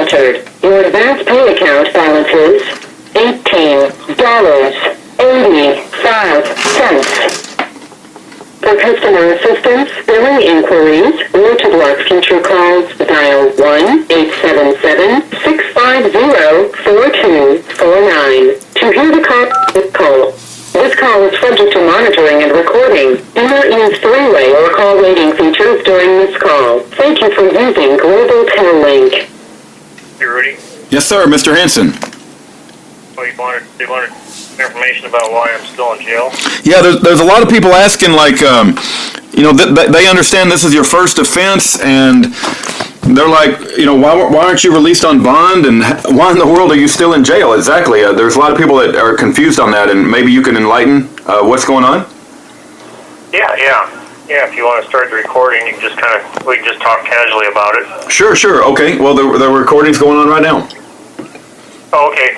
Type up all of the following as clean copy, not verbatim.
entered. Your advance pay account balance is $18.85. For customer assistance, billing inquiries, or to block future calls, dial 1-877-650-4249. To hear the call. This call is subject to monitoring and recording. Do not use three-way or call waiting features during this call. Thank you for using Global Tel Link. You ready? Yes, sir, Mr. Hansen. Well, you wanted information about why I'm still in jail? Yeah, there's a lot of people asking, like, they understand this is your first offense, and they're like, why aren't you released on bond, and why in the world are you still in jail? Exactly. There's a lot of people that are confused on that, and maybe you can enlighten what's going on? Yeah, if you want to start the recording, we can just talk casually about it. Sure, okay. Well, the recording's going on right now. Oh, okay.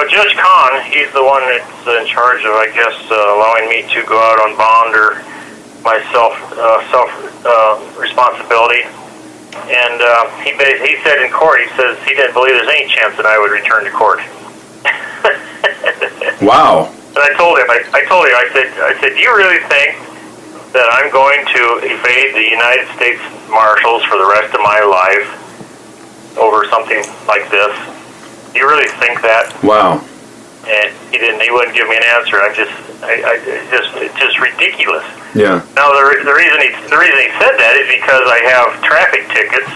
Judge Kahn, he's the one that's in charge of, I guess, allowing me to go out on bond or my self responsibility. And he said in court, he says he didn't believe there's any chance that I would return to court. Wow. And I told him, I said, do you really think that I'm going to evade the United States Marshals for the rest of my life over something like this? Do you really think that? Wow. And he wouldn't give me an answer. It's just ridiculous. Yeah. Now the reason he said that is because I have traffic tickets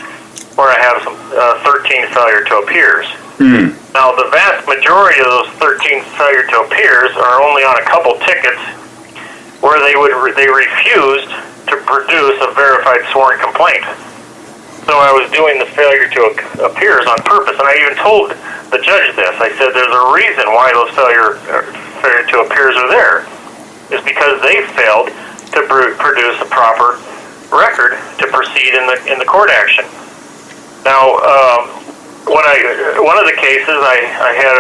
where I have some 13 failure to appears. Mm. Now the vast majority of those 13 failure to appears are only on a couple tickets where they refused to produce a verified sworn complaint. So I was doing the failure to appears on purpose, and I even told the judge this. I said there's a reason why those failure to appears are there. It's because they failed to produce a proper record to proceed in the court action. Now, one of the cases I had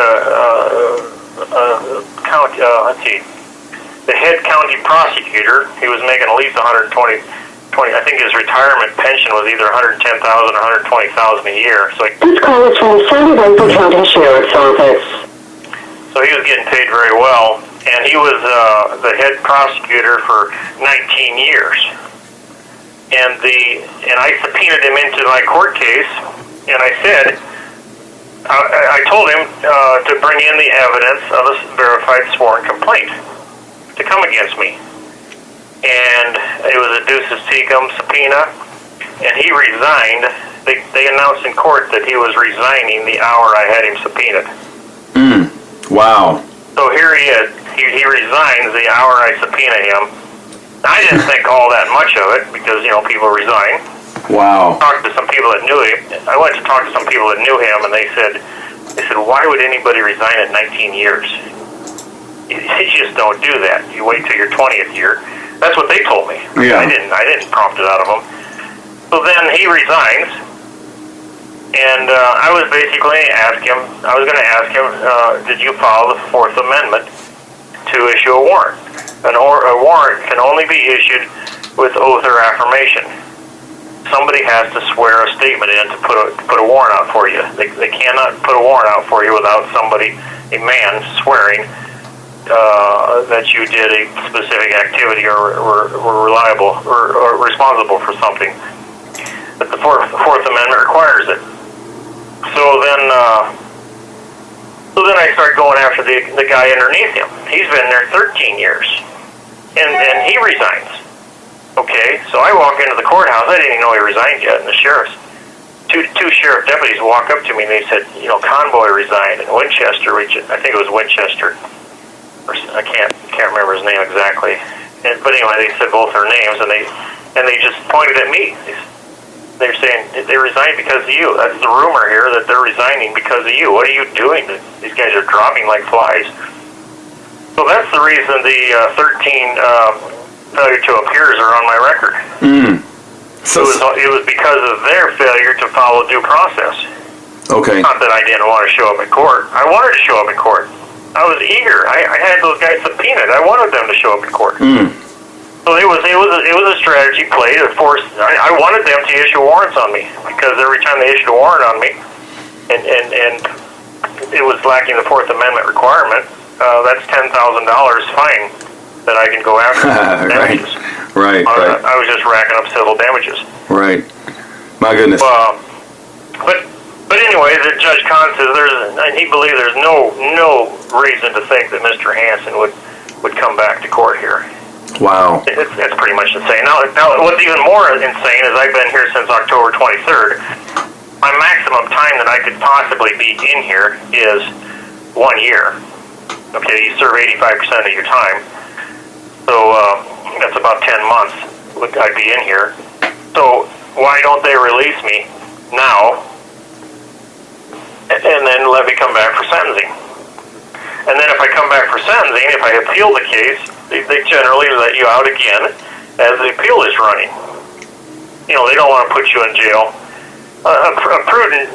the head county prosecutor. He was making at least 120. I think his retirement pension was either $110,000 or $120,000 a year. So this call is from the San Lorenzo County Sheriff's Office. So he was getting paid very well, and he was the head prosecutor for 19 years. And I subpoenaed him into my court case, and I said, I told him to bring in the evidence of a verified sworn complaint to come against me. And it was a ducis tecum subpoena, and he resigned. They announced in court that he was resigning the hour I had him subpoenaed. Wow. So here he is. He resigns the hour I subpoena him. I didn't think all that much of it because, people resign. Wow. I talked to some people that knew him. I went to talk to some people that knew him, and they said, why would anybody resign at 19 years? You just don't do that. You wait till your 20th year. That's what they told me. Yeah. I didn't prompt it out of them. So then he resigns, and I was going to ask him, did you follow the Fourth Amendment to issue a warrant? A warrant can only be issued with oath or affirmation. Somebody has to swear a statement in to put a warrant out for you. They cannot put a warrant out for you without a man swearing that you did a specific activity or were reliable or responsible for something. But the Fourth Amendment requires it. So then I start going after the guy underneath him. He's been there 13 years, and he resigns. Okay, so I walk into the courthouse. I didn't even know he resigned yet, and the two sheriff deputies walk up to me and they said, Convoy resigned in Winchester, which I think it was Winchester. I can't remember his name exactly. But anyway, they said both their names, and they just pointed at me. They're saying they resigned because of you. That's the rumor here that they're resigning because of you. What are you doing? These guys are dropping like flies. So that's the reason the 13 failure to appears are on my record. So it was because of their failure to follow due process. Okay. Not that I didn't want to show up in court. I wanted to show up in court. I was eager. I had those guys subpoenaed. I wanted them to show up in court. So it was a strategy play to force. I wanted them to issue warrants on me because every time they issued a warrant on me, and it was lacking the Fourth Amendment requirement, that's $10,000 fine that I can go after damages. Right. I was just racking up civil damages. Right. My goodness. But anyway, the Judge Kahn says he believes there's no reason to think that Mr. Hansen would come back to court here. Wow. It's pretty much insane. Now, what's even more insane is I've been here since October 23rd. My maximum time that I could possibly be in here is 1 year. Okay, you serve 85% of your time. So that's about 10 months I'd be in here. So why don't they release me now and then let me come back for sentencing? And then if I come back for sentencing, if I appeal the case, they generally let you out again as the appeal is running. You know, they don't want to put you in jail. A prudent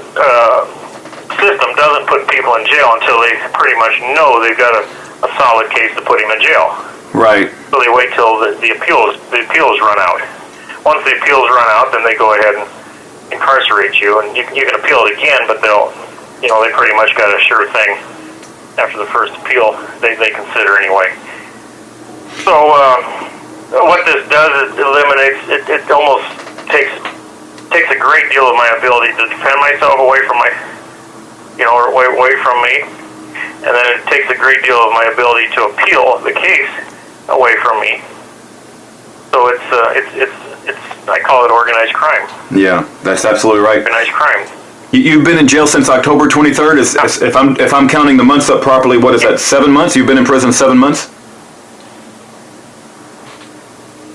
system doesn't put people in jail until they pretty much know they've got a solid case to put him in jail. Right. So they wait till the appeals run out. Once the appeals run out, then they go ahead and incarcerate you, and you can appeal it again, but they pretty much got a sure thing after the first appeal. They consider anyway. So what this does is eliminates it almost takes a great deal of my ability to defend myself away from away from me, and then it takes a great deal of my ability to appeal the case away from me. So it's I call it organized crime. Yeah, that's absolutely right. Organized crime. You've been in jail since October 23rd. If I'm counting the months up properly, what is that? 7 months? You've been in prison 7 months?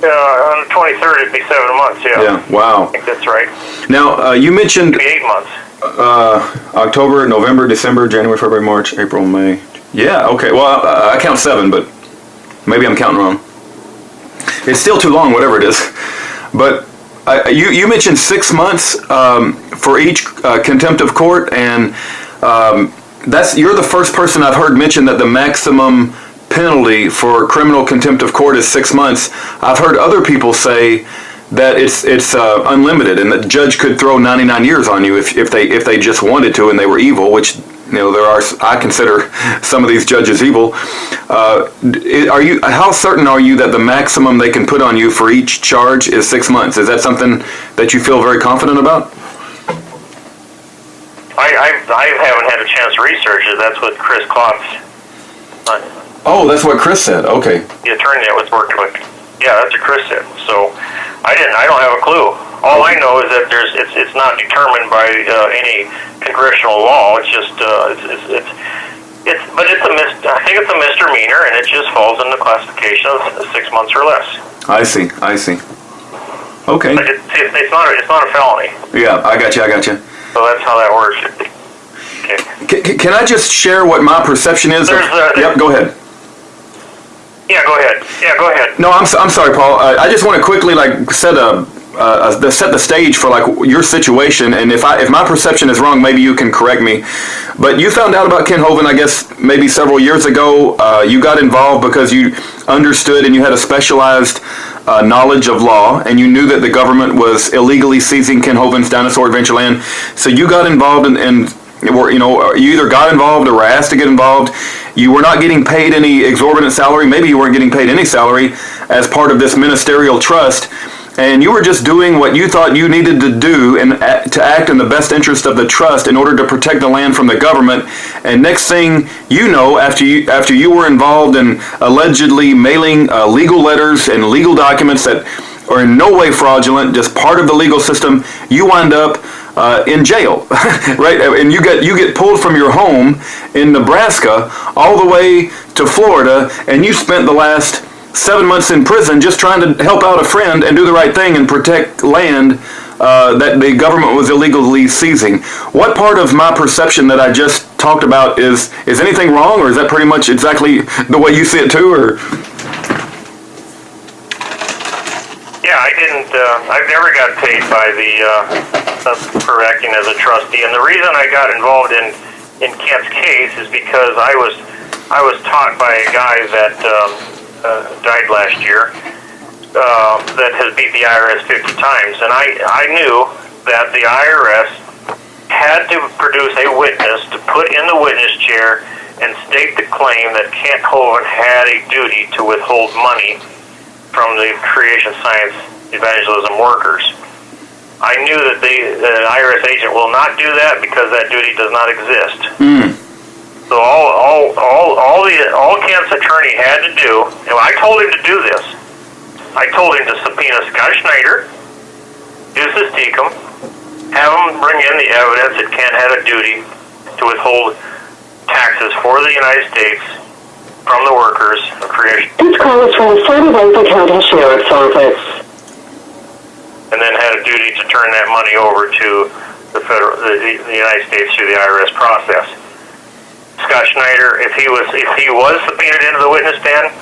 On the 23rd, it'd be 7 months. Yeah. Yeah. Wow. I think that's right. Now you mentioned it'd be 8 months. October, November, December, January, February, March, April, May. Yeah. Okay. Well, I count 7, but maybe I'm counting wrong. It's still too long, whatever it is. But you mentioned 6 months for each contempt of court, and you're the first person I've heard mention that the maximum penalty for criminal contempt of court is 6 months. I've heard other people say that it's unlimited, and the judge could throw 99 years on you if they just wanted to and they were evil, which I consider some of these judges evil. How certain are you that the maximum they can put on you for each charge is 6 months? Is that something that you feel very confident about? I haven't had a chance to research it. That's what Chris Klotz. Oh, that's what Chris said. Okay. The attorney I was working with. Yeah, that's what Chris said. So I don't have a clue. All I know is that it's not determined by any congressional law. It's just I think it's a misdemeanor, and it just falls in the classification of 6 months or less. I see. Okay. But it's not a felony. Yeah, I got you. So that's how that works. Okay. Can I just share what my perception is? Yep, go ahead. Yeah, go ahead. No, I'm sorry, Paul. I just want to quickly set the stage for your situation, and if my perception is wrong, maybe you can correct me. But you found out about Ken Hovind, I guess, maybe several years ago. You got involved because you understood and you had a specialized knowledge of law, and you knew that the government was illegally seizing Ken Hovind's dinosaur adventure land. So you got involved and you either got involved or were asked to get involved. You were not getting paid any exorbitant salary. Maybe you weren't getting paid any salary as part of this ministerial trust. And you were just doing what you thought you needed to do and to act in the best interest of the trust in order to protect the land from the government. And next thing you know, after you were involved in allegedly mailing legal letters and legal documents that are in no way fraudulent, just part of the legal system, you wind up in jail, right? And you get pulled from your home in Nebraska all the way to Florida, and you spent the last 7 months in prison just trying to help out a friend and do the right thing and protect land that the government was illegally seizing. What part of my perception that I just talked about is anything wrong, or is that pretty much exactly the way you see it too, or? Yeah, I didn't. I've never got paid by for acting as a trustee, and the reason I got involved in Kent's case is because I was taught by a guy that died last year that has beat the IRS 50 times, and I knew that the IRS had to produce a witness to put in the witness chair and state the claim that Kent Hovind had a duty to withhold money from the creation science evangelism workers. I knew that the IRS agent will not do that because that duty does not exist. So all Kent's attorney had to do, and I told him to do this. I told him to subpoena Scott Schneider, Deuces Tecum, have him bring in the evidence that Kent had a duty to withhold taxes for the United States from the workers of creation. This call is from the Southern County Sheriff's Office. And then had a duty to turn that money over to the United States through the IRS process. Scott Schneider, if he was subpoenaed into the witness stand,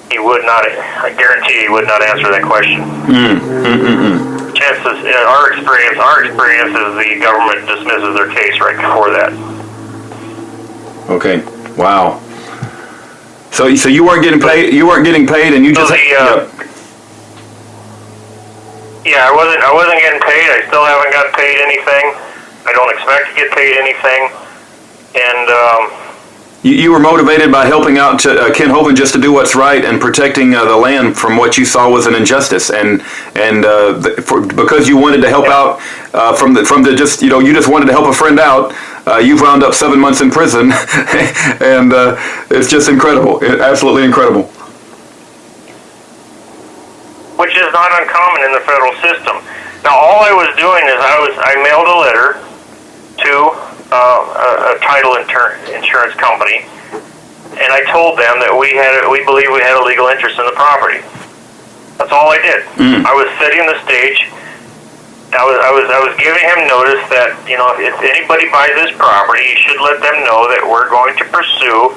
he would not. I guarantee he would not answer that question. Chances, our experience is the government dismisses their case right before that. Okay. Wow. So you weren't getting paid. You weren't getting paid, and you just. Yeah, I wasn't getting paid. I still haven't got paid anything. I don't expect to get paid anything. And you were motivated by helping out Kent Hovind just to do what's right and protecting the land from what you saw was an injustice, because you wanted to help out from the just you just wanted to help a friend out. You've wound up 7 months in prison, and it's just incredible, absolutely incredible. Which is not uncommon in the federal system. Now, all I was doing is I mailed a letter to a title insurance company, and I told them that we believe we had a legal interest in the property. That's all I did. I was setting the stage. I was giving him notice that if anybody buys this property, you should let them know that we're going to pursue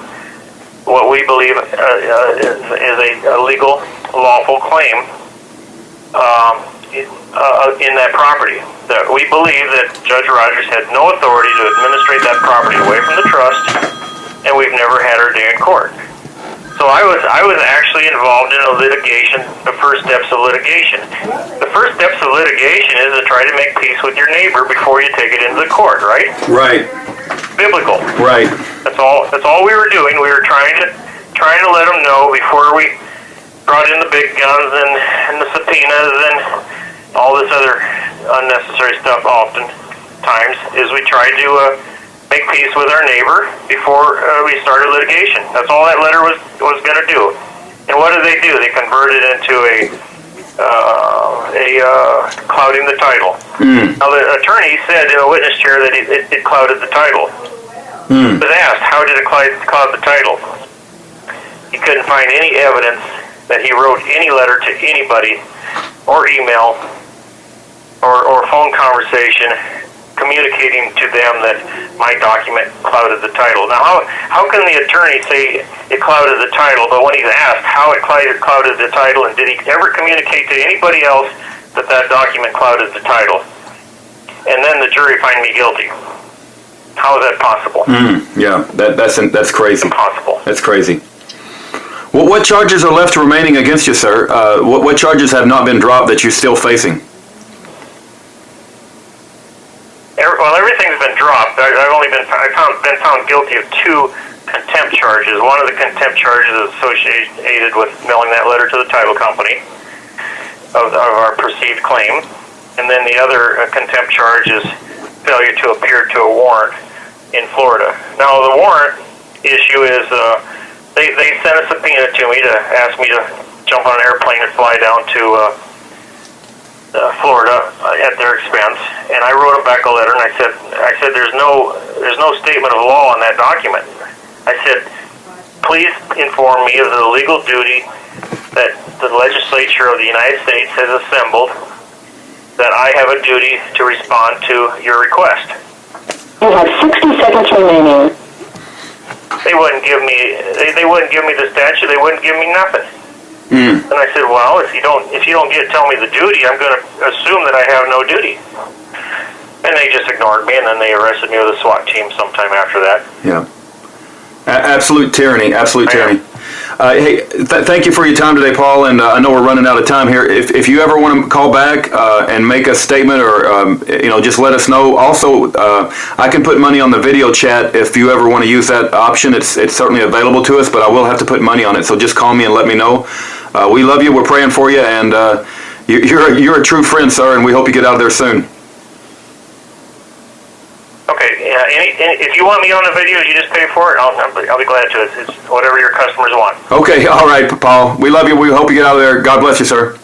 what we believe is a legal, lawful claim in that property. That we believe that Judge Rodgers had no authority to administrate that property away from the trust, and we've never had our day in court. So I was actually involved in a litigation, the first steps of litigation. The first steps of litigation is to try to make peace with your neighbor before you take it into the court, right? Right. Biblical. Right. That's all we were doing. We were trying to let them know before we brought in the big guns and the subpoenas and all this other unnecessary stuff. Oftentimes, is we tried to make peace with our neighbor before we started litigation. That's all that letter was going to do. And what did they do? They converted it into a clouding the title. Now the attorney said in a witness chair that it clouded the title. But asked, how did it cloud the title? He couldn't find any evidence that he wrote any letter to anybody or email or phone conversation communicating to them that my document clouded the title. Now, how can the attorney say it clouded the title, but when he's asked how it clouded the title, and did he ever communicate to anybody else that document clouded the title, and then the jury find me guilty? How is that possible? Yeah, that's crazy. It's impossible. That's crazy. What charges are left remaining against you, sir? What charges have not been dropped that you're still facing? Well, everything's been dropped. I've been found guilty of 2 contempt charges. One of the contempt charges is associated with mailing that letter to the title company of our perceived claim, and then the other contempt charge is failure to appear to a warrant in Florida. Now, the warrant issue is they sent a subpoena to me to ask me to jump on an airplane and fly down to Florida at their expense, and I wrote back a letter and I said there's no statement of law on that document. I said, please inform me of the legal duty that the legislature of the United States has assembled, that I have a duty to respond to your request. You have 60 seconds remaining. They wouldn't give me the statute. They wouldn't give me nothing. And I said, well, if you don't tell me the duty, I'm going to assume that I have no duty. And they just ignored me, and then they arrested me with a SWAT team sometime after that. Yeah. Absolute tyranny. Absolute tyranny. Hey, thank you for your time today, Paul. And I know we're running out of time here. If you ever want to call back and make a statement, or just let us know. Also, I can put money on the video chat if you ever want to use that option. It's certainly available to us, but I will have to put money on it. So just call me and let me know. We love you. We're praying for you, and you're a true friend, sir. And we hope you get out of there soon. Okay. If you want me on the video, you just pay for it. I'll be glad to. It's whatever your customers want. Okay. All right, Paul. We love you. We hope you get out of there. God bless you, sir.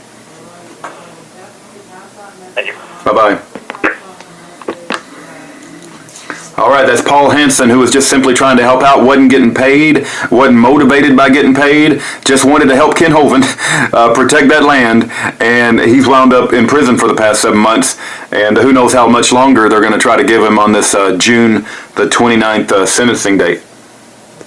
Thank you. Bye-bye. All right, that's Paul Hansen, who was just simply trying to help out, wasn't getting paid, wasn't motivated by getting paid, just wanted to help Ken Hovind protect that land, and he's wound up in prison for the past 7 months, and who knows how much longer they're going to try to give him on this June the 29th sentencing date.